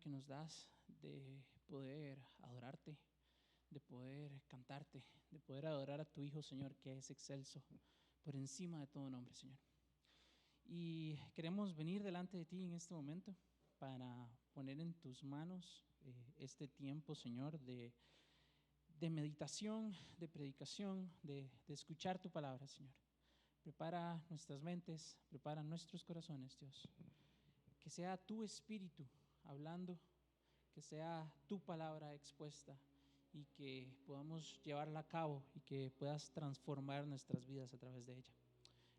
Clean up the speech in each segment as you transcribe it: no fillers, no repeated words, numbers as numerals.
que nos das de poder adorarte, de poder cantarte, de poder adorar a tu Hijo, Señor, que es excelso por encima de todo nombre, Señor. Y queremos venir delante de ti en este momento para poner en tus manos este tiempo, Señor, de meditación, de predicación, de escuchar tu palabra, Señor. Prepara nuestras mentes, prepara nuestros corazones, Dios. Que sea tu espíritu hablando, que sea tu palabra expuesta y que podamos llevarla a cabo y que puedas transformar nuestras vidas a través de ella.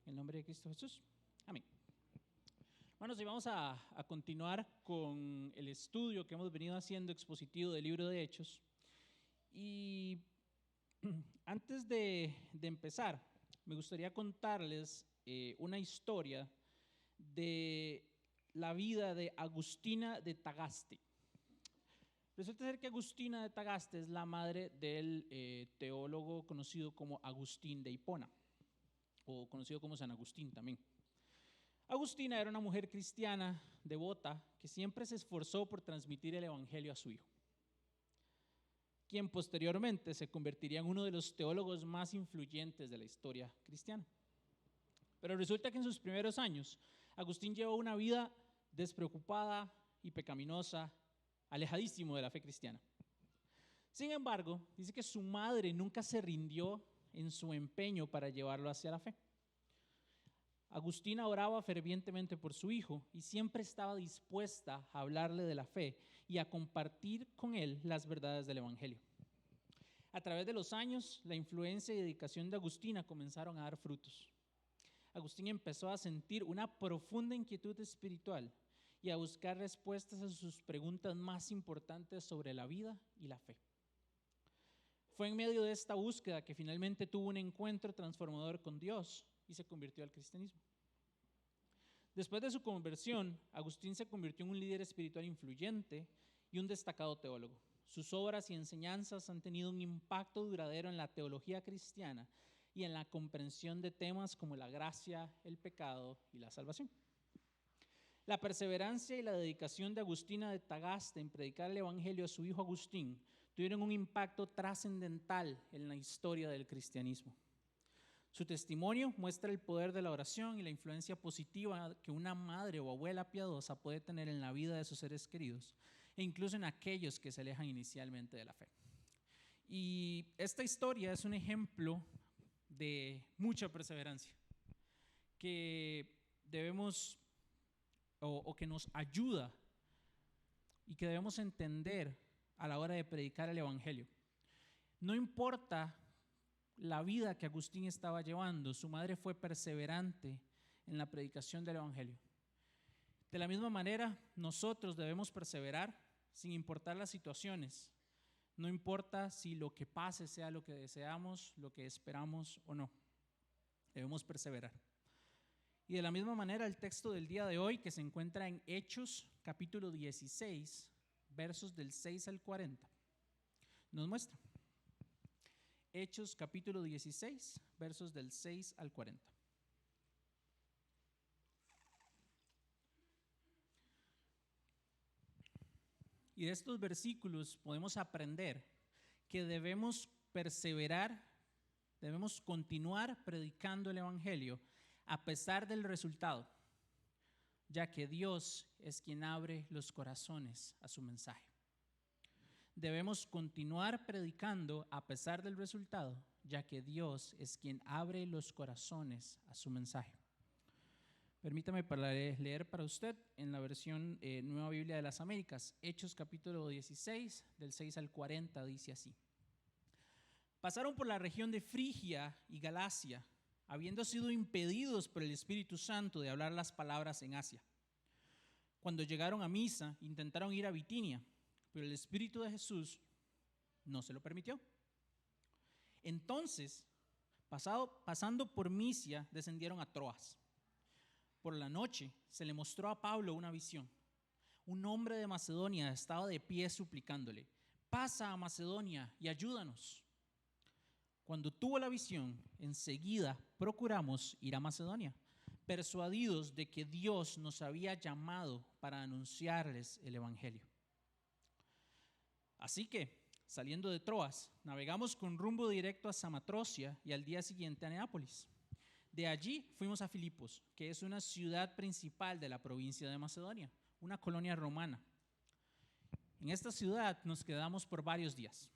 En el nombre de Cristo Jesús. Amén. Hermanos, y vamos a continuar con el estudio que hemos venido haciendo expositivo del libro de Hechos. Y antes de empezar, me gustaría contarles una historia de la vida de Agustina de Tagaste. Resulta ser que Agustina de Tagaste es la madre del teólogo conocido como Agustín de Hipona, o conocido como San Agustín también. Agustina era una mujer cristiana, devota, que siempre se esforzó por transmitir el evangelio a su hijo, quien posteriormente se convertiría en uno de los teólogos más influyentes de la historia cristiana. Pero resulta que en sus primeros años, Agustín llevó una vida despreocupada y pecaminosa, alejadísimo de la fe cristiana. Sin embargo, dice que su madre nunca se rindió en su empeño para llevarlo hacia la fe. Agustina oraba fervientemente por su hijo y siempre estaba dispuesta a hablarle de la fe y a compartir con él las verdades del evangelio. A través de los años, la influencia y dedicación de Agustina comenzaron a dar frutos. Agustín empezó a sentir una profunda inquietud espiritual y a buscar respuestas a sus preguntas más importantes sobre la vida y la fe. Fue en medio de esta búsqueda que finalmente tuvo un encuentro transformador con Dios y se convirtió al cristianismo. Después de su conversión, Agustín se convirtió en un líder espiritual influyente y un destacado teólogo. Sus obras y enseñanzas han tenido un impacto duradero en la teología cristiana y en la comprensión de temas como la gracia, el pecado y la salvación. La perseverancia y la dedicación de Agustina de Tagaste en predicar el evangelio a su hijo Agustín tuvieron un impacto trascendental en la historia del cristianismo. Su testimonio muestra el poder de la oración y la influencia positiva que una madre o abuela piadosa puede tener en la vida de sus seres queridos e incluso en aquellos que se alejan inicialmente de la fe. Y esta historia es un ejemplo de mucha perseverancia que debemos o que nos ayuda y que debemos entender a la hora de predicar el evangelio. No importa la vida que Agustín estaba llevando, su madre fue perseverante en la predicación del evangelio. De la misma manera, nosotros debemos perseverar sin importar las situaciones. No importa si lo que pase sea lo que deseamos, lo que esperamos o no. Debemos perseverar. Y de la misma manera, el texto del día de hoy, que se encuentra en Hechos, capítulo 16, versos del 6 al 40, nos muestra. Hechos, capítulo 16, versos del 6 al 40. Y de estos versículos podemos aprender que debemos perseverar, debemos continuar predicando el evangelio a pesar del resultado, ya que Dios es quien abre los corazones a su mensaje. Debemos continuar predicando a pesar del resultado, ya que Dios es quien abre los corazones a su mensaje. Permítame leer para usted en la versión Nueva Biblia de las Américas, Hechos capítulo 16, del 6 al 40, dice así. Pasaron por la región de Frigia y Galacia, habiendo sido impedidos por el Espíritu Santo de hablar las palabras en Asia. Cuando llegaron a Misa, intentaron ir a Bitinia, pero el Espíritu de Jesús no se lo permitió. Entonces, pasando por Misia, descendieron a Troas. Por la noche se le mostró a Pablo una visión. Un hombre de Macedonia estaba de pie suplicándole: pasa a Macedonia y ayúdanos. Cuando tuvo la visión, enseguida procuramos ir a Macedonia, persuadidos de que Dios nos había llamado para anunciarles el evangelio. Así que, saliendo de Troas, navegamos con rumbo directo a Samatrocia y al día siguiente a Neápolis. De allí fuimos a Filipos, que es una ciudad principal de la provincia de Macedonia, una colonia romana. En esta ciudad nos quedamos por varios días.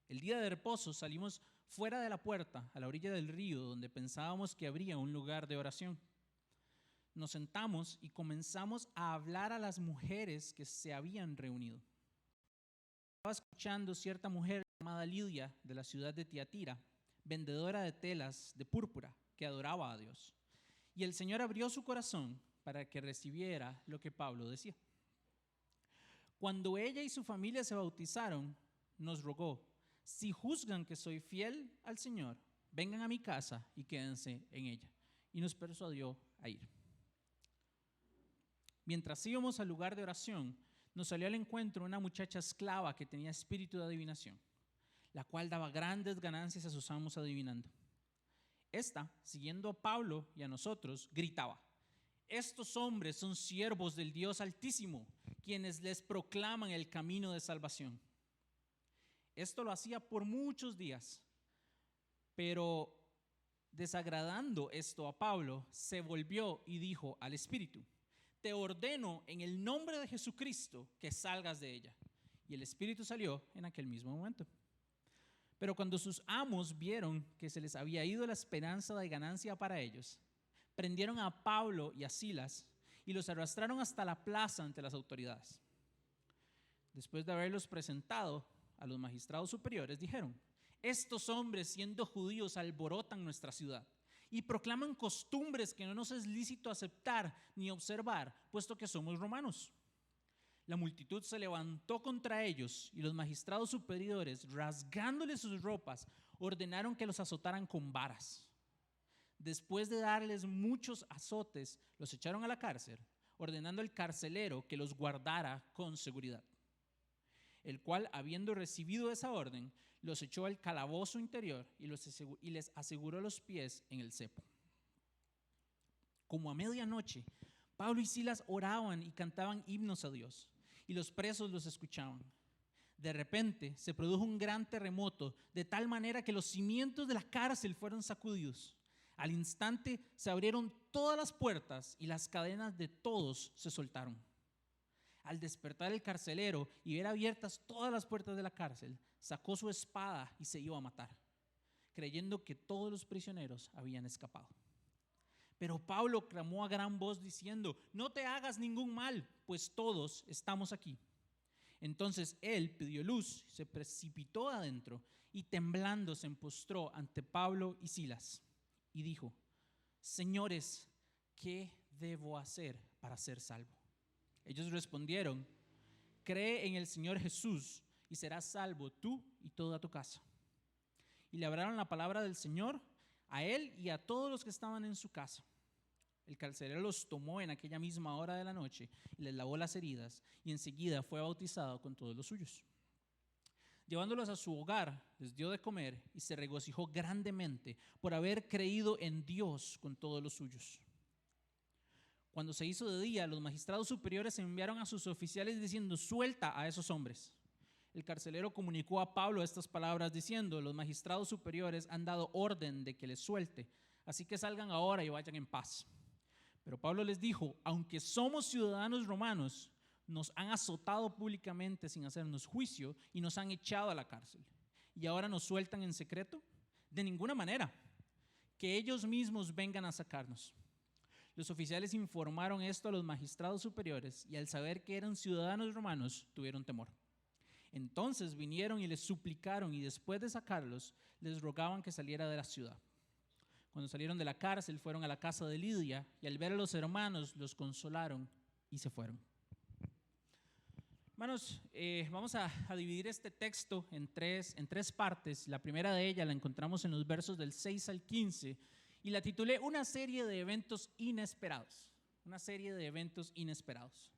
El día de reposo salimos fuera de la puerta, a la orilla del río, donde pensábamos que habría un lugar de oración. Nos sentamos y comenzamos a hablar a las mujeres que se habían reunido. Estaba escuchando cierta mujer llamada Lidia, de la ciudad de Tiatira, vendedora de telas de púrpura, que adoraba a Dios. Y el Señor abrió su corazón para que recibiera lo que Pablo decía. Cuando ella y su familia se bautizaron, nos rogó: si juzgan que soy fiel al Señor, vengan a mi casa y quédense en ella. Y nos persuadió a ir. Mientras íbamos al lugar de oración, nos salió al encuentro una muchacha esclava que tenía espíritu de adivinación, la cual daba grandes ganancias a sus amos adivinando. Esta, siguiendo a Pablo y a nosotros, gritaba: estos hombres son siervos del Dios Altísimo, quienes les proclaman el camino de salvación. Esto lo hacía por muchos días, pero desagradando esto a Pablo, se volvió y dijo al espíritu: te ordeno en el nombre de Jesucristo que salgas de ella. Y el espíritu salió en aquel mismo momento. Pero cuando sus amos vieron que se les había ido la esperanza de ganancia para ellos, prendieron a Pablo y a Silas y los arrastraron hasta la plaza ante las autoridades. Después de haberlos presentado a los magistrados superiores, dijeron: estos hombres, siendo judíos, alborotan nuestra ciudad y proclaman costumbres que no nos es lícito aceptar ni observar, puesto que somos romanos. La multitud se levantó contra ellos y los magistrados superiores, rasgándoles sus ropas, ordenaron que los azotaran con varas. Después de darles muchos azotes, los echaron a la cárcel, ordenando al carcelero que los guardara con seguridad, el cual, habiendo recibido esa orden, los echó al calabozo interior y les aseguró los pies en el cepo. Como a medianoche, Pablo y Silas oraban y cantaban himnos a Dios, y los presos los escuchaban. De repente se produjo un gran terremoto, de tal manera que los cimientos de la cárcel fueron sacudidos. Al instante se abrieron todas las puertas y las cadenas de todos se soltaron. Al despertar el carcelero y ver abiertas todas las puertas de la cárcel, sacó su espada y se iba a matar, creyendo que todos los prisioneros habían escapado. Pero Pablo clamó a gran voz diciendo: no te hagas ningún mal, pues todos estamos aquí. Entonces él pidió luz, se precipitó adentro y temblando se postró ante Pablo y Silas y dijo: señores, ¿qué debo hacer para ser salvo? Ellos respondieron: cree en el Señor Jesús y serás salvo tú y toda tu casa. Y le hablaron la palabra del Señor a él y a todos los que estaban en su casa. El carcelero los tomó en aquella misma hora de la noche y les lavó las heridas, y enseguida fue bautizado con todos los suyos. Llevándolos a su hogar, les dio de comer y se regocijó grandemente por haber creído en Dios con todos los suyos. Cuando se hizo de día, los magistrados superiores enviaron a sus oficiales diciendo: suelta a esos hombres. El carcelero comunicó a Pablo estas palabras diciendo: los magistrados superiores han dado orden de que les suelte, así que salgan ahora y vayan en paz. Pero Pablo les dijo: aunque somos ciudadanos romanos, nos han azotado públicamente sin hacernos juicio y nos han echado a la cárcel. ¿Y ahora nos sueltan en secreto? De ninguna manera. Que ellos mismos vengan a sacarnos. Los oficiales informaron esto a los magistrados superiores y al saber que eran ciudadanos romanos, tuvieron temor. Entonces vinieron y les suplicaron, y después de sacarlos, les rogaban que saliera de la ciudad. Cuando salieron de la cárcel, fueron a la casa de Lidia y al ver a los hermanos, los consolaron y se fueron. Hermanos, vamos a dividir este texto en tres partes. La primera de ellas la encontramos en los versos del 6 al 15 y la titulé Una serie de eventos inesperados. Una serie de eventos inesperados.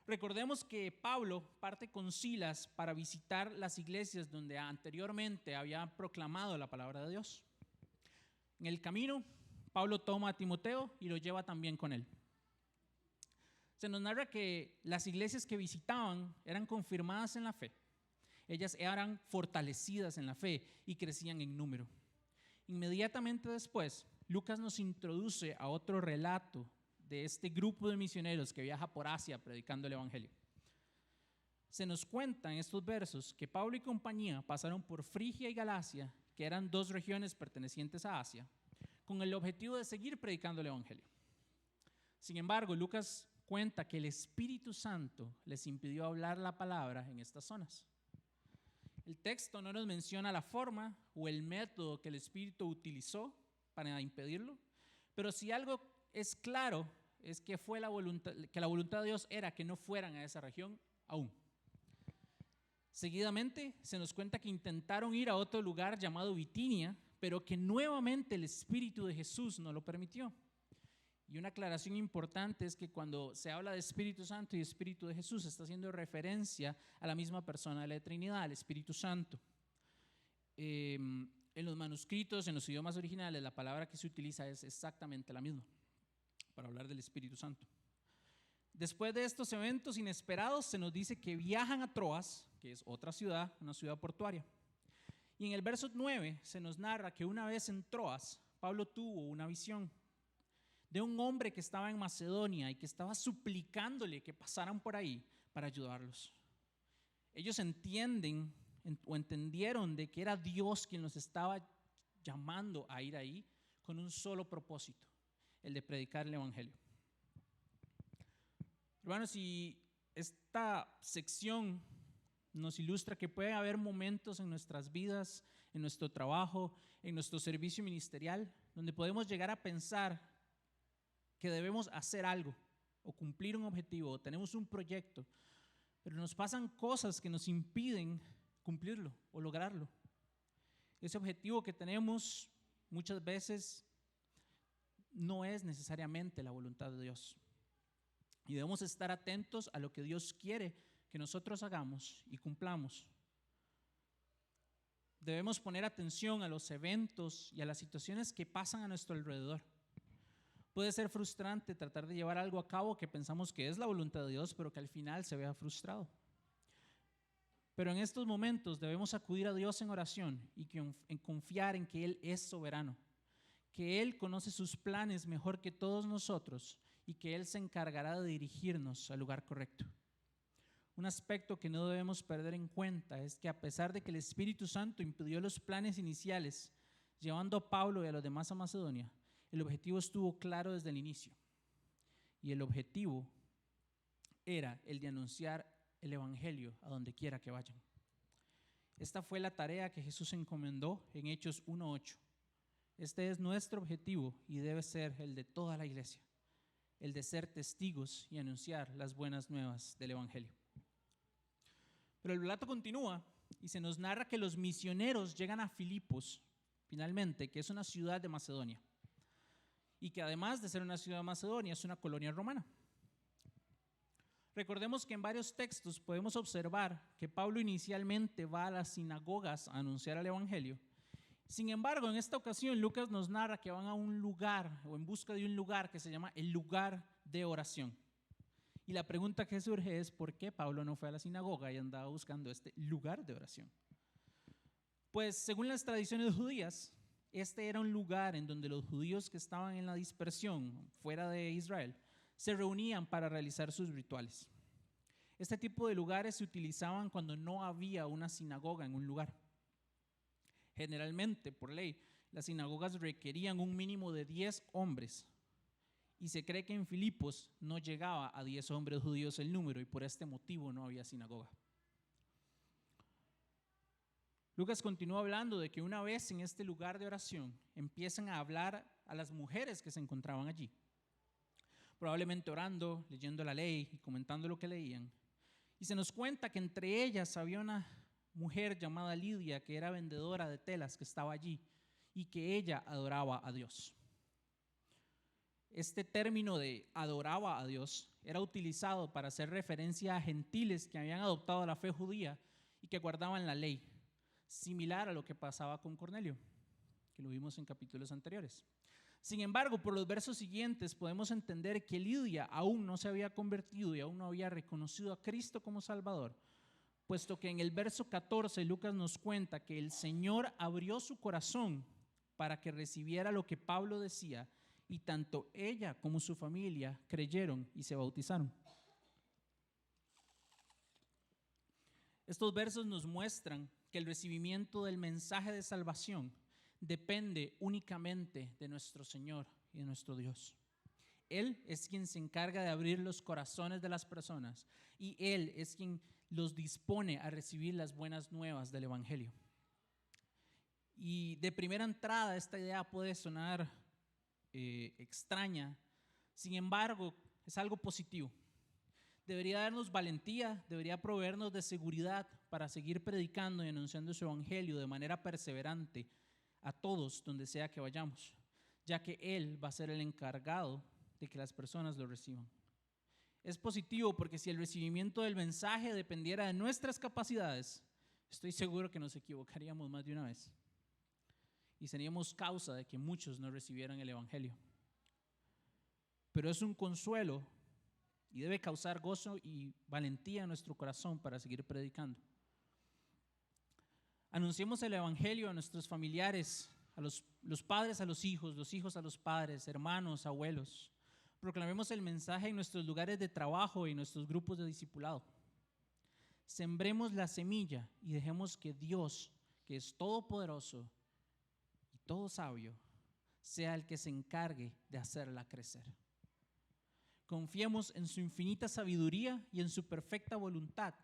Recordemos que Pablo parte con Silas para visitar las iglesias donde anteriormente había proclamado la palabra de Dios. En el camino, Pablo toma a Timoteo y lo lleva también con él. Se nos narra que las iglesias que visitaban eran confirmadas en la fe. Ellas eran fortalecidas en la fe y crecían en número. Inmediatamente después, Lucas nos introduce a otro relato de este grupo de misioneros que viaja por Asia predicando el evangelio. Se nos cuenta en estos versos que Pablo y compañía pasaron por Frigia y Galacia, que eran dos regiones pertenecientes a Asia, con el objetivo de seguir predicando el evangelio. Sin embargo, Lucas cuenta que el Espíritu Santo les impidió hablar la palabra en estas zonas. El texto no nos menciona la forma o el método que el Espíritu utilizó para impedirlo, pero si algo es claro es que la voluntad de Dios era que no fueran a esa región aún. Seguidamente se nos cuenta que intentaron ir a otro lugar llamado Bitinia, pero que nuevamente el Espíritu de Jesús no lo permitió. Y una aclaración importante es que cuando se habla de Espíritu Santo y Espíritu de Jesús, se está haciendo referencia a la misma persona de la Trinidad, el Espíritu Santo. En los manuscritos, en los idiomas originales, la palabra que se utiliza es exactamente la misma para hablar del Espíritu Santo. Después de estos eventos inesperados, se nos dice que viajan a Troas, que es otra ciudad, una ciudad portuaria. Y en el verso 9 se nos narra que una vez en Troas, Pablo tuvo una visión de un hombre que estaba en Macedonia y que estaba suplicándole que pasaran por ahí para ayudarlos. Ellos entendieron de que era Dios quien los estaba llamando a ir ahí con un solo propósito, el de predicar el evangelio. Hermanos, y esta sección nos ilustra que puede haber momentos en nuestras vidas, en nuestro trabajo, en nuestro servicio ministerial, donde podemos llegar a pensar que debemos hacer algo o cumplir un objetivo o tenemos un proyecto, pero nos pasan cosas que nos impiden cumplirlo o lograrlo. Ese objetivo que tenemos muchas veces no es necesariamente la voluntad de Dios. Y debemos estar atentos a lo que Dios quiere que nosotros hagamos y cumplamos. Debemos poner atención a los eventos y a las situaciones que pasan a nuestro alrededor. Puede ser frustrante tratar de llevar algo a cabo que pensamos que es la voluntad de Dios, pero que al final se vea frustrado. Pero en estos momentos debemos acudir a Dios en oración y en confiar en que Él es soberano, que Él conoce sus planes mejor que todos nosotros y que Él se encargará de dirigirnos al lugar correcto. Un aspecto que no debemos perder en cuenta es que a pesar de que el Espíritu Santo impidió los planes iniciales, llevando a Pablo y a los demás a Macedonia, el objetivo estuvo claro desde el inicio. Y el objetivo era el de anunciar el evangelio a donde quiera que vayan. Esta fue la tarea que Jesús encomendó en Hechos 1:8. Este es nuestro objetivo y debe ser el de toda la iglesia, el de ser testigos y anunciar las buenas nuevas del evangelio. Pero el relato continúa y se nos narra que los misioneros llegan a Filipos, finalmente, que es una ciudad de Macedonia, y que además de ser una ciudad de Macedonia, es una colonia romana. Recordemos que en varios textos podemos observar que Pablo inicialmente va a las sinagogas a anunciar el evangelio. Sin embargo, en esta ocasión Lucas nos narra que van a un lugar o en busca de un lugar que se llama el lugar de oración. Y la pregunta que surge es ¿por qué Pablo no fue a la sinagoga y andaba buscando este lugar de oración? Pues según las tradiciones judías, este era un lugar en donde los judíos que estaban en la dispersión fuera de Israel se reunían para realizar sus rituales. Este tipo de lugares se utilizaban cuando no había una sinagoga en un lugar. Generalmente, por ley, las sinagogas requerían un mínimo de 10 hombres y se cree que en Filipos no llegaba a 10 hombres judíos el número y por este motivo no había sinagoga. Lucas continúa hablando de que una vez en este lugar de oración empiezan a hablar a las mujeres que se encontraban allí, probablemente orando, leyendo la ley y comentando lo que leían. Y se nos cuenta que entre ellas había una mujer llamada Lidia que era vendedora de telas que estaba allí y que ella adoraba a Dios. Este término de adoraba a Dios era utilizado para hacer referencia a gentiles que habían adoptado la fe judía y que guardaban la ley, similar a lo que pasaba con Cornelio, que lo vimos en capítulos anteriores. Sin embargo, por los versos siguientes podemos entender que Lidia aún no se había convertido y aún no había reconocido a Cristo como Salvador, puesto que en el verso 14 Lucas nos cuenta que el Señor abrió su corazón para que recibiera lo que Pablo decía, y tanto ella como su familia creyeron y se bautizaron. Estos versos nos muestran que el recibimiento del mensaje de salvación depende únicamente de nuestro Señor y de nuestro Dios. Él es quien se encarga de abrir los corazones de las personas y Él es quien los dispone a recibir las buenas nuevas del Evangelio. Y de primera entrada esta idea puede sonar extraña, sin embargo es algo positivo. Debería darnos valentía, debería proveernos de seguridad para seguir predicando y anunciando su Evangelio de manera perseverante a todos donde sea que vayamos, ya que Él va a ser el encargado de que las personas lo reciban. Es positivo porque si el recibimiento del mensaje dependiera de nuestras capacidades, estoy seguro que nos equivocaríamos más de una vez y seríamos causa de que muchos no recibieran el Evangelio. Pero es un consuelo y debe causar gozo y valentía en nuestro corazón para seguir predicando. Anunciemos el Evangelio a nuestros familiares, a los padres a los hijos a los padres, hermanos, abuelos. Proclamemos el mensaje en nuestros lugares de trabajo y en nuestros grupos de discipulado. Sembremos la semilla y dejemos que Dios, que es todopoderoso y todo sabio, sea el que se encargue de hacerla crecer. Confiemos en su infinita sabiduría y en su perfecta voluntad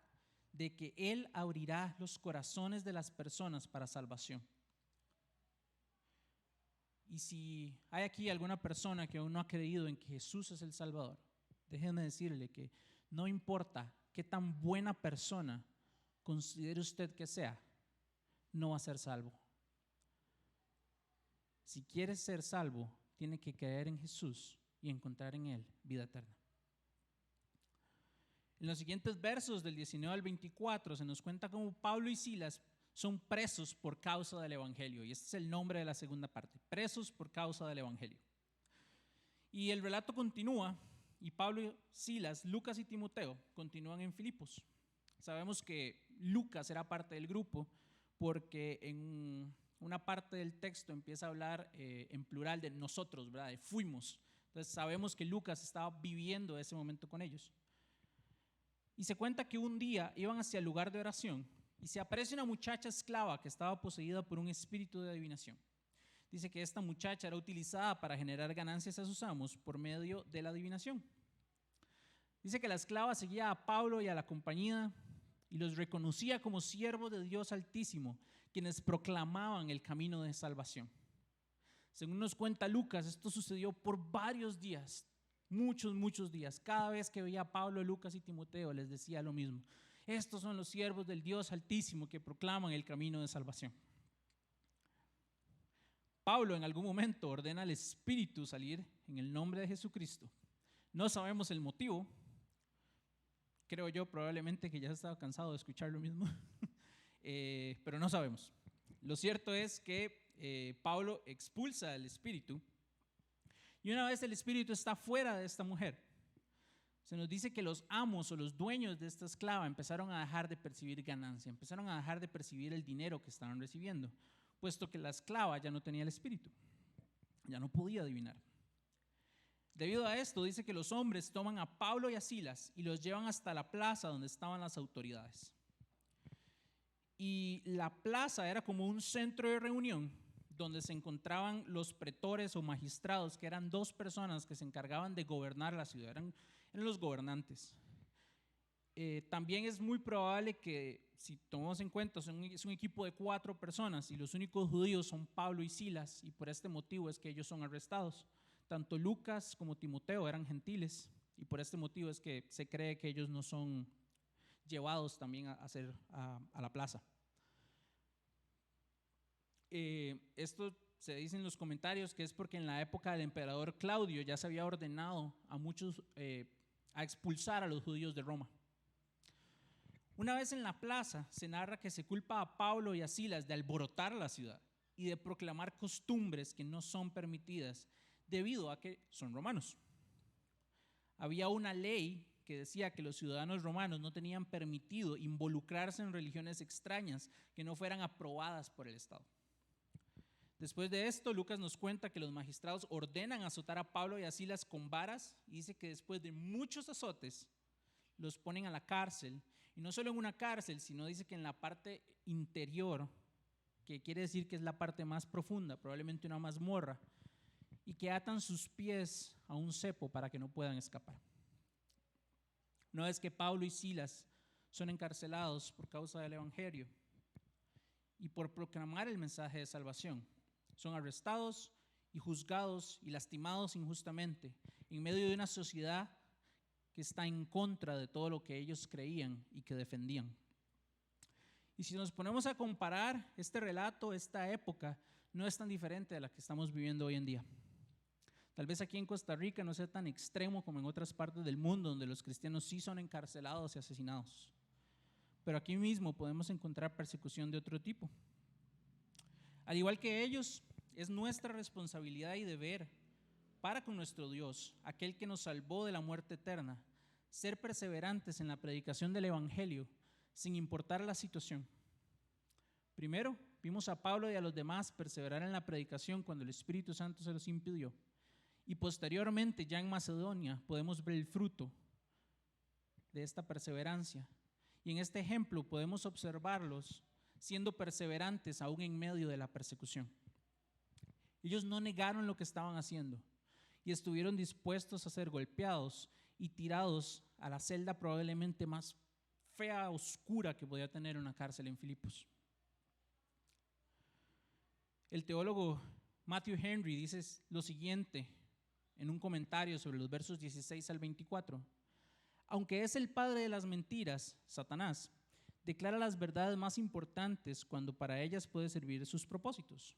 de que Él abrirá los corazones de las personas para salvación. Y si hay aquí alguna persona que aún no ha creído en que Jesús es el Salvador, déjeme decirle que no importa qué tan buena persona considere usted que sea, no va a ser salvo. Si quiere ser salvo, tiene que creer en Jesús y encontrar en Él vida eterna. En los siguientes versos del 19 al 24 se nos cuenta cómo Pablo y Silas son presos por causa del Evangelio. Y este es el nombre de la segunda parte, presos por causa del Evangelio. Y el relato continúa y Pablo, Silas, Lucas y Timoteo continúan en Filipos. Sabemos que Lucas era parte del grupo porque en una parte del texto empieza a hablar en plural de nosotros, ¿verdad? De fuimos. Entonces sabemos que Lucas estaba viviendo ese momento con ellos. Y se cuenta que un día iban hacia el lugar de oración y se aparece una muchacha esclava que estaba poseída por un espíritu de adivinación. Dice que esta muchacha era utilizada para generar ganancias a sus amos por medio de la adivinación. Dice que la esclava seguía a Pablo y a la compañía y los reconocía como siervos de Dios Altísimo, quienes proclamaban el camino de salvación. Según nos cuenta Lucas, esto sucedió por varios días, muchos días. Cada vez que veía a Pablo, Lucas y Timoteo les decía lo mismo. Estos son los siervos del Dios Altísimo que proclaman el camino de salvación. Pablo en algún momento ordena al Espíritu salir en el nombre de Jesucristo. No sabemos el motivo. Creo yo probablemente que ya estaba cansado de escuchar lo mismo, pero no sabemos. Lo cierto es que Pablo expulsa al espíritu y una vez el espíritu está fuera de esta mujer, se nos dice que los amos o los dueños de esta esclava empezaron a dejar de percibir ganancia, empezaron a dejar de percibir el dinero que estaban recibiendo, puesto que la esclava ya no tenía el espíritu, ya no podía adivinar. Debido a esto, dice que los hombres toman a Pablo y a Silas y los llevan hasta la plaza donde estaban las autoridades. Y la plaza era como un centro de reunión donde se encontraban los pretores o magistrados, que eran dos personas que se encargaban de gobernar la ciudad, eran los gobernantes. También es muy probable que, si tomamos en cuenta, es un equipo de 4 personas y los únicos judíos son Pablo y Silas, y por este motivo es que ellos son arrestados. Tanto Lucas como Timoteo eran gentiles y por este motivo es que se cree que ellos no son llevados también a la plaza. Esto se dice en los comentarios que es porque en la época del emperador Claudio ya se había ordenado a muchos a expulsar a los judíos de Roma. Una vez en la plaza se narra que se culpa a Pablo y a Silas de alborotar la ciudad y de proclamar costumbres que no son permitidas debido a que son romanos. Había una ley que decía que los ciudadanos romanos no tenían permitido involucrarse en religiones extrañas que no fueran aprobadas por el Estado. Después de esto, Lucas nos cuenta que los magistrados ordenan azotar a Pablo y a Silas con varas, y dice que después de muchos azotes los ponen a la cárcel, y no solo en una cárcel, sino dice que en la parte interior, que quiere decir que es la parte más profunda, probablemente una mazmorra, y que atan sus pies a un cepo para que no puedan escapar. Una vez que Pablo y Silas son encarcelados por causa del evangelio y por proclamar el mensaje de salvación, son arrestados y juzgados y lastimados injustamente en medio de una sociedad que está en contra de todo lo que ellos creían y que defendían. Y si nos ponemos a comparar este relato, esta época, no es tan diferente de la que estamos viviendo hoy en día. Tal vez aquí en Costa Rica no sea tan extremo como en otras partes del mundo, donde los cristianos sí son encarcelados y asesinados. Pero aquí mismo podemos encontrar persecución de otro tipo. Al igual que ellos, es nuestra responsabilidad y deber para con nuestro Dios, aquel que nos salvó de la muerte eterna, ser perseverantes en la predicación del evangelio, sin importar la situación. Primero, vimos a Pablo y a los demás perseverar en la predicación cuando el Espíritu Santo se los impidió. Y posteriormente, ya en Macedonia, podemos ver el fruto de esta perseverancia. Y en este ejemplo podemos observarlos siendo perseverantes aún en medio de la persecución. Ellos no negaron lo que estaban haciendo y estuvieron dispuestos a ser golpeados y tirados a la celda probablemente más fea, oscura que podía tener una cárcel en Filipos. El teólogo Matthew Henry dice lo siguiente en un comentario sobre los versos 16 al 24. Aunque es el padre de las mentiras, Satanás declara las verdades más importantes cuando para ellas puede servir sus propósitos.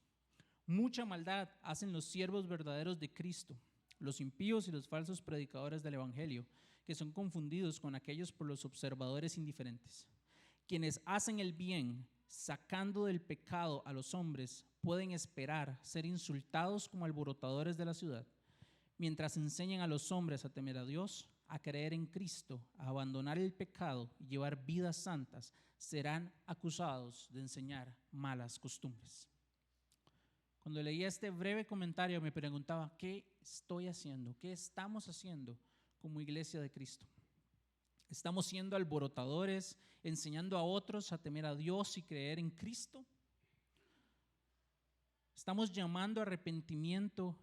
Mucha maldad hacen los siervos verdaderos de Cristo, los impíos y los falsos predicadores del evangelio, que son confundidos con aquellos por los observadores indiferentes. Quienes hacen el bien, sacando del pecado a los hombres, pueden esperar ser insultados como alborotadores de la ciudad, mientras enseñan a los hombres a temer a Dios, a creer en Cristo, a abandonar el pecado y llevar vidas santas, serán acusados de enseñar malas costumbres. Cuando leía este breve comentario me preguntaba, ¿qué estoy haciendo? ¿Qué estamos haciendo como iglesia de Cristo? ¿Estamos siendo alborotadores, enseñando a otros a temer a Dios y creer en Cristo? ¿Estamos llamando a arrepentimiento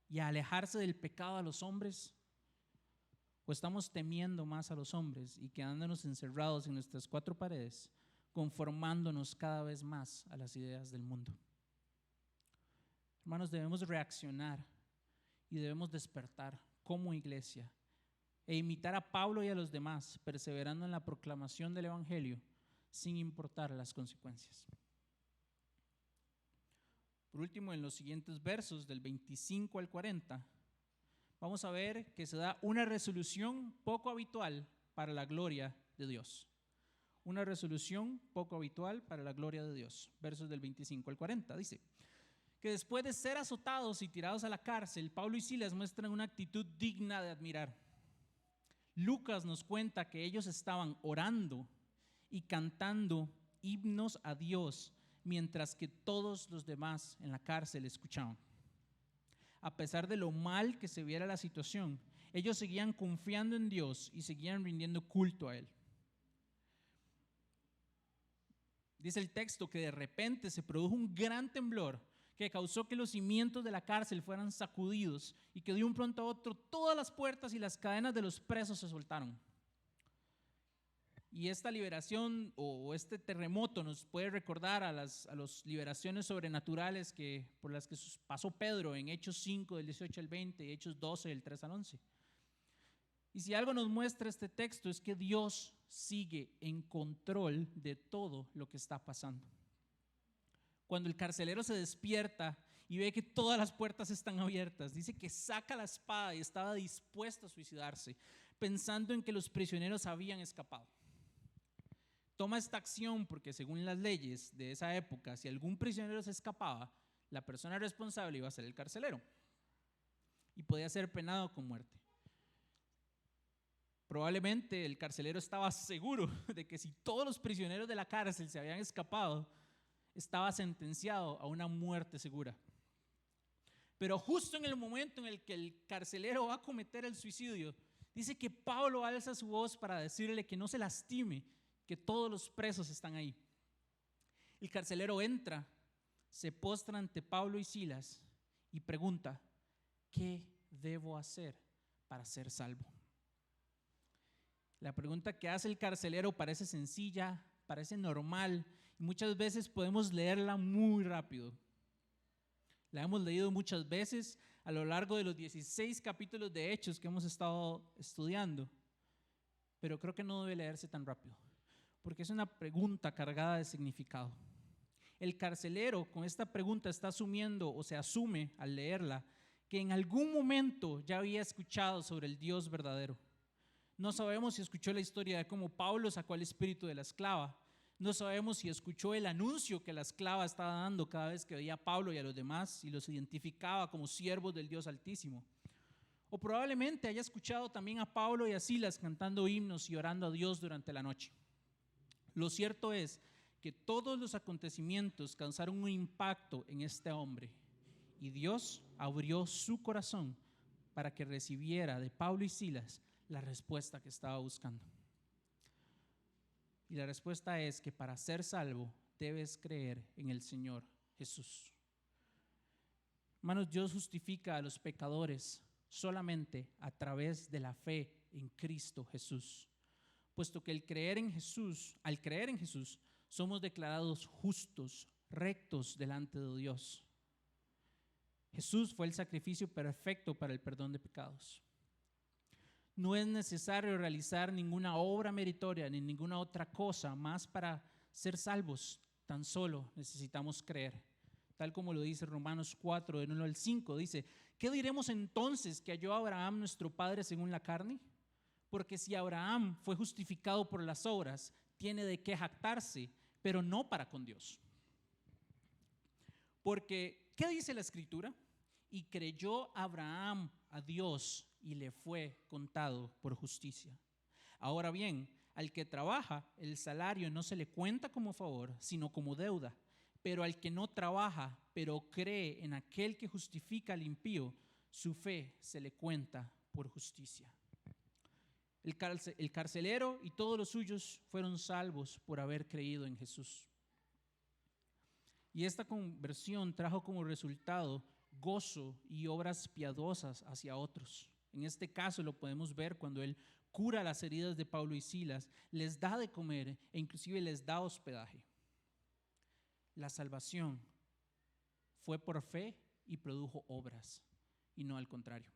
y a alejarse del pecado a los hombres? ¿O estamos temiendo más a los hombres y quedándonos encerrados en nuestras cuatro paredes, conformándonos cada vez más a las ideas del mundo? Hermanos, debemos reaccionar y debemos despertar como iglesia e imitar a Pablo y a los demás, perseverando en la proclamación del evangelio sin importar las consecuencias. Por último, en los siguientes versos del 25 al 40, vamos a ver que se da una resolución poco habitual para la gloria de Dios. Una resolución poco habitual para la gloria de Dios. Versos del 25 al 40 dice que después de ser azotados y tirados a la cárcel, Pablo y Silas muestran una actitud digna de admirar. Lucas nos cuenta que ellos estaban orando y cantando himnos a Dios, mientras que todos los demás en la cárcel escuchaban. A pesar de lo mal que se viera la situación, ellos seguían confiando en Dios y seguían rindiendo culto a Él. Dice el texto que de repente se produjo un gran temblor que causó que los cimientos de la cárcel fueran sacudidos y que de un pronto a otro todas las puertas y las cadenas de los presos se soltaron. Y esta liberación o este terremoto nos puede recordar a las liberaciones sobrenaturales por las que pasó Pedro en Hechos 5 del 18 al 20 y Hechos 12 del 3 al 11. Y si algo nos muestra este texto es que Dios sigue en control de todo lo que está pasando. Cuando el carcelero se despierta y ve que todas las puertas están abiertas, dice que saca la espada y estaba dispuesto a suicidarse, pensando en que los prisioneros habían escapado. Toma esta acción porque según las leyes de esa época, si algún prisionero se escapaba, la persona responsable iba a ser el carcelero. y podía ser penado con muerte. Probablemente el carcelero estaba seguro de que si todos los prisioneros de la cárcel se habían escapado, estaba sentenciado a una muerte segura. Pero justo en el momento en el que el carcelero va a cometer el suicidio, dice que Pablo alza su voz para decirle que no se lastime, que todos los presos están ahí. El carcelero entra, se postra ante Pablo y Silas y pregunta: ¿qué debo hacer para ser salvo? La pregunta que hace el carcelero parece sencilla, parece normal, y muchas veces podemos leerla muy rápido. La hemos leído muchas veces a lo largo de los 16 capítulos de Hechos que hemos estado estudiando, pero creo que no debe leerse tan rápido, porque es una pregunta cargada de significado. El carcelero con esta pregunta está asumiendo, o se asume al leerla, que en algún momento ya había escuchado sobre el Dios verdadero. No sabemos si escuchó la historia de cómo Pablo sacó al espíritu de la esclava. No sabemos si escuchó el anuncio que la esclava estaba dando cada vez que veía a Pablo y a los demás y los identificaba como siervos del Dios Altísimo. O probablemente haya escuchado también a Pablo y a Silas cantando himnos y orando a Dios durante la noche. Lo cierto es que todos los acontecimientos causaron un impacto en este hombre y Dios abrió su corazón para que recibiera de Pablo y Silas la respuesta que estaba buscando. Y la respuesta es que para ser salvo debes creer en el Señor Jesús. Hermanos, Dios justifica a los pecadores solamente a través de la fe en Cristo Jesús, puesto que al creer en Jesús, somos declarados justos, rectos delante de Dios. Jesús fue el sacrificio perfecto para el perdón de pecados. No es necesario realizar ninguna obra meritoria ni ninguna otra cosa más para ser salvos. Tan solo necesitamos creer. Tal como lo dice Romanos 4, del 1 al 5, dice: ¿qué diremos entonces que halló Abraham nuestro padre según la carne? Porque si Abraham fue justificado por las obras, tiene de qué jactarse, pero no para con Dios. Porque, ¿qué dice la Escritura? Y creyó Abraham a Dios y le fue contado por justicia. Ahora bien, al que trabaja, el salario no se le cuenta como favor, sino como deuda. Pero al que no trabaja, pero cree en aquel que justifica al impío, su fe se le cuenta por justicia. El carcelero y todos los suyos fueron salvos por haber creído en Jesús. Y esta conversión trajo como resultado gozo y obras piadosas hacia otros. En este caso lo podemos ver cuando él cura las heridas de Pablo y Silas, les da de comer e inclusive les da hospedaje. La salvación fue por fe y produjo obras, y no al contrario.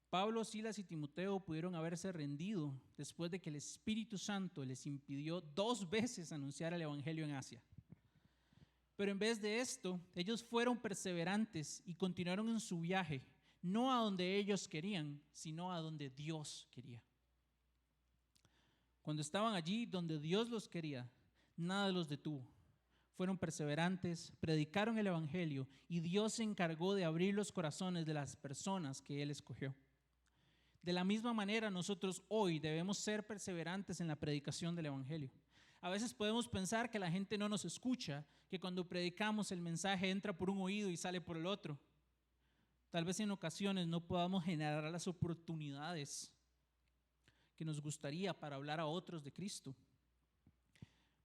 Pablo, Silas y Timoteo pudieron haberse rendido después de que el Espíritu Santo les impidió 2 veces anunciar el Evangelio en Asia. Pero en vez de esto, ellos fueron perseverantes y continuaron en su viaje, no a donde ellos querían, sino a donde Dios quería. Cuando estaban allí donde Dios los quería, nada los detuvo. Fueron perseverantes, predicaron el Evangelio y Dios se encargó de abrir los corazones de las personas que Él escogió. De la misma manera, nosotros hoy debemos ser perseverantes en la predicación del Evangelio. A veces podemos pensar que la gente no nos escucha, que cuando predicamos el mensaje entra por un oído y sale por el otro. Tal vez en ocasiones no podamos generar las oportunidades que nos gustaría para hablar a otros de Cristo.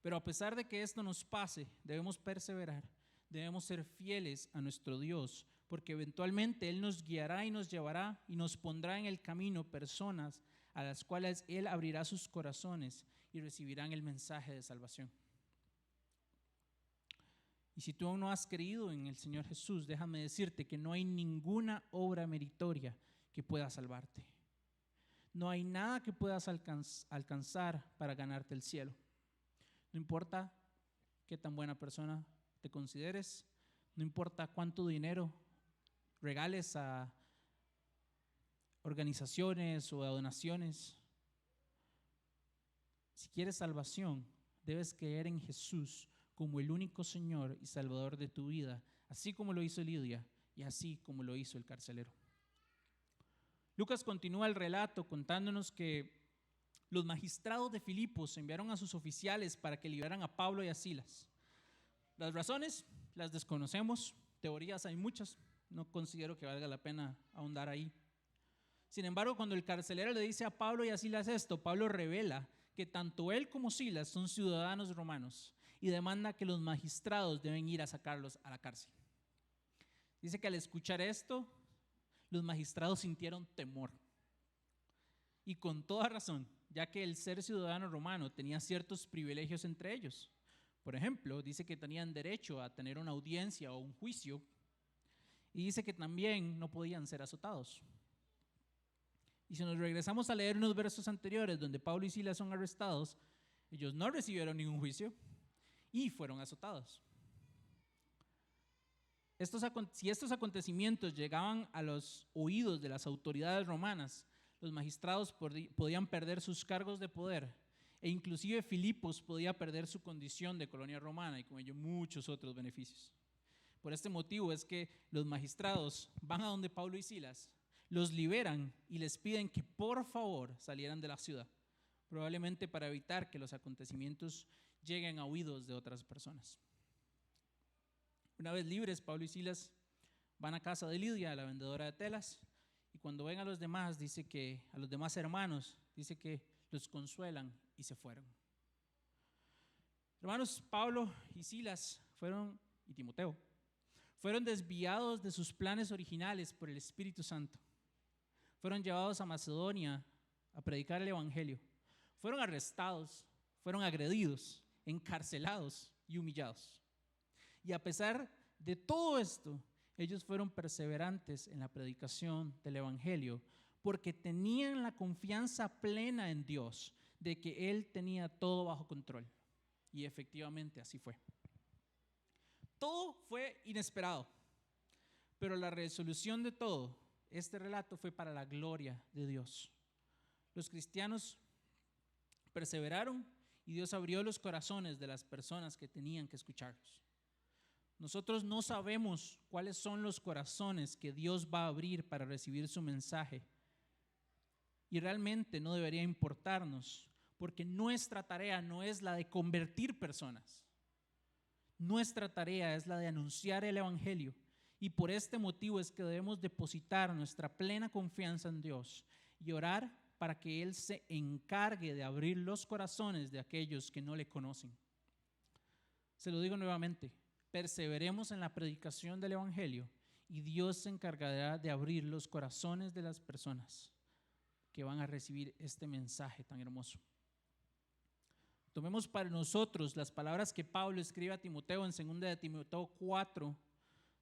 Pero a pesar de que esto nos pase, debemos perseverar, debemos ser fieles a nuestro Dios, porque eventualmente Él nos guiará y nos llevará y nos pondrá en el camino personas a las cuales Él abrirá sus corazones y recibirán el mensaje de salvación. Y si tú aún no has creído en el Señor Jesús, déjame decirte que no hay ninguna obra meritoria que pueda salvarte. No hay nada que puedas alcanzar para ganarte el cielo. No importa qué tan buena persona te consideres, no importa cuánto dinero regales a organizaciones o a donaciones. Si quieres salvación, debes creer en Jesús como el único Señor y Salvador de tu vida, así como lo hizo Lidia y así como lo hizo el carcelero. Lucas continúa el relato contándonos que los magistrados de Filipos enviaron a sus oficiales para que liberaran a Pablo y a Silas. Las razones las desconocemos, teorías hay muchas, no considero que valga la pena ahondar ahí. Sin embargo, cuando el carcelero le dice a Pablo y a Silas esto, Pablo revela que tanto él como Silas son ciudadanos romanos y demanda que los magistrados deben ir a sacarlos a la cárcel. Dice que al escuchar esto, los magistrados sintieron temor. Y con toda razón, ya que el ser ciudadano romano tenía ciertos privilegios entre ellos. Por ejemplo, dice que tenían derecho a tener una audiencia o un juicio, y dice que también no podían ser azotados. Y si nos regresamos a leer unos versos anteriores donde Pablo y Silas son arrestados, ellos no recibieron ningún juicio y fueron azotados. Si estos acontecimientos llegaban a los oídos de las autoridades romanas, los magistrados podían perder sus cargos de poder, e inclusive Filipos podía perder su condición de colonia romana y con ello muchos otros beneficios. Por este motivo es que los magistrados van a donde Pablo y Silas, los liberan y les piden que por favor salieran de la ciudad, probablemente para evitar que los acontecimientos lleguen a oídos de otras personas. Una vez libres, Pablo y Silas van a casa de Lidia, la vendedora de telas, y cuando ven a los demás, a los demás hermanos, dice que los consuelan y se fueron. Hermanos, Pablo y Silas y Timoteo fueron desviados de sus planes originales por el Espíritu Santo. Fueron llevados a Macedonia a predicar el Evangelio. Fueron arrestados, fueron agredidos, encarcelados y humillados. Y a pesar de todo esto, ellos fueron perseverantes en la predicación del Evangelio porque tenían la confianza plena en Dios de que Él tenía todo bajo control. Y efectivamente así fue. Todo fue inesperado, pero la resolución de todo, este relato fue para la gloria de Dios. Los cristianos perseveraron y Dios abrió los corazones de las personas que tenían que escucharlos. Nosotros no sabemos cuáles son los corazones que Dios va a abrir para recibir su mensaje. Y realmente no debería importarnos, porque nuestra tarea no es la de convertir personas. Nuestra tarea es la de anunciar el Evangelio. Y por este motivo es que debemos depositar nuestra plena confianza en Dios y orar para que Él se encargue de abrir los corazones de aquellos que no le conocen. Se lo digo nuevamente, perseveremos en la predicación del Evangelio y Dios se encargará de abrir los corazones de las personas que van a recibir este mensaje tan hermoso. Tomemos para nosotros las palabras que Pablo escribe a Timoteo en 2 de Timoteo 4,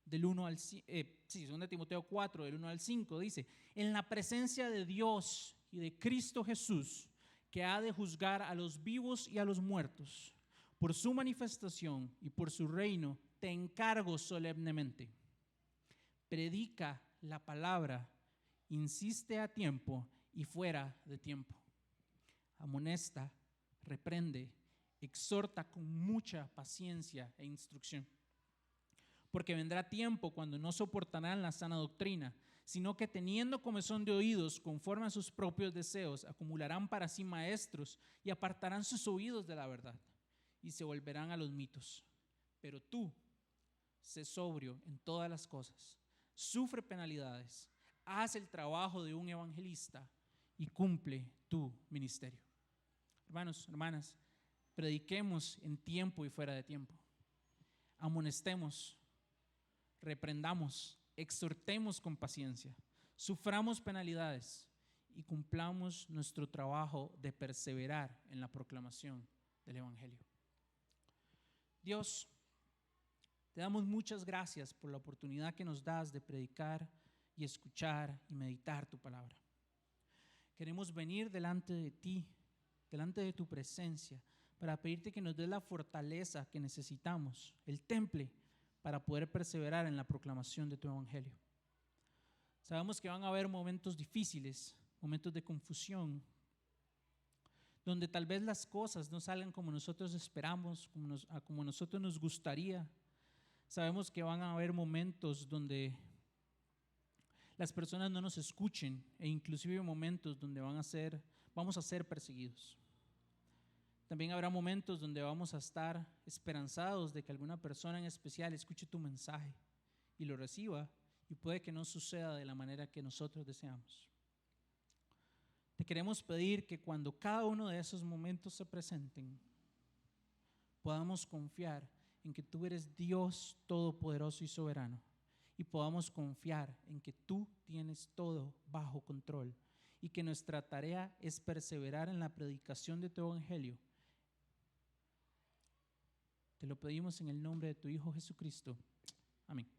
del 1 al 2 Timoteo 4, del 1 al 5, dice: en la presencia de Dios y de Cristo Jesús, que ha de juzgar a los vivos y a los muertos, por su manifestación y por su reino, te encargo solemnemente. Predica la palabra, insiste a tiempo y fuera de tiempo. Amonesta, reprende, exhorta con mucha paciencia e instrucción. Porque vendrá tiempo cuando no soportarán la sana doctrina, sino que teniendo comezón de oídos conforme a sus propios deseos, acumularán para sí maestros y apartarán sus oídos de la verdad y se volverán a los mitos. Pero tú, sé sobrio en todas las cosas, sufre penalidades, haz el trabajo de un evangelista y cumple tu ministerio. Hermanos, hermanas, prediquemos en tiempo y fuera de tiempo. Amonestemos, reprendamos, exhortemos con paciencia, suframos penalidades y cumplamos nuestro trabajo de perseverar en la proclamación del Evangelio. Dios, te damos muchas gracias por la oportunidad que nos das de predicar y escuchar y meditar tu palabra. Queremos venir delante de ti, delante de tu presencia, para pedirte que nos des la fortaleza que necesitamos, el temple, para poder perseverar en la proclamación de tu evangelio. Sabemos que van a haber momentos difíciles, momentos de confusión, donde tal vez las cosas no salgan como nosotros esperamos, como nosotros nos gustaría. Sabemos que van a haber momentos donde las personas no nos escuchen e inclusive momentos donde vamos a ser perseguidos. También habrá momentos donde vamos a estar esperanzados de que alguna persona en especial escuche tu mensaje y lo reciba, y puede que no suceda de la manera que nosotros deseamos. Te queremos pedir que cuando cada uno de esos momentos se presenten, podamos confiar en que tú eres Dios todopoderoso y soberano, y podamos confiar en que tú tienes todo bajo control y que nuestra tarea es perseverar en la predicación de tu evangelio. Te lo pedimos en el nombre de tu Hijo Jesucristo. Amén.